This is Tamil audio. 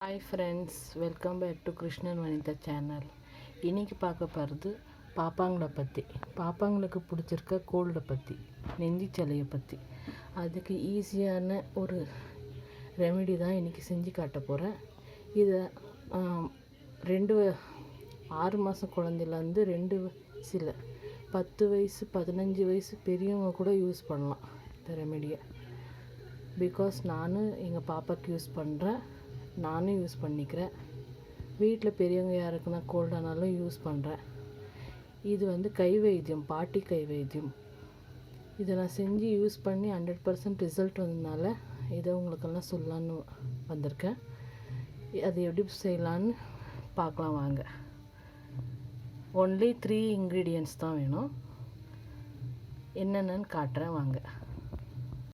Hi friends, welcome back to Krishnan Vanitha channel. இன்றைக்கி பார்க்க போகிறது பாப்பாங்களை பற்றி, பாப்பாங்களுக்கு பிடிச்சிருக்க கோல்டை பற்றி, நெஞ்சி சளியை பற்றி. அதுக்கு ஈஸியான ஒரு ரெமெடி தான் இன்றைக்கி செஞ்சு காட்ட போகிறேன். இதை 6 மாதம் குழந்தையிலேருந்து 2 வயசில் 10 வயசு 15 வயசு பெரியவங்க கூட யூஸ் பண்ணலாம் இந்த ரெமெடியை. பிகாஸ் நானும் எங்கள் பாப்பாவுக்கு யூஸ் பண்ணுறேன், நானும் யூஸ் பண்ணிக்கிறேன். வீட்டில் பெரியவங்க யாருக்குன்னா கோல்டானாலும் யூஸ் பண்ணுறேன். இது கை வைத்தியம், பாட்டி கை வைத்தியம். இதை நான் செஞ்சு யூஸ் பண்ணி 100% ரிசல்ட் வந்ததுனால இதை உங்களுக்கெல்லாம் சொல்லலான்னு வந்திருக்கேன். அது எப்படி செய்யலான்னு பார்க்கலாம் வாங்க. ஒன்லி 3 இன்க்ரீடியன்ட்ஸ் தான் வேணும். என்னென்னு காட்டுறேன் வாங்க.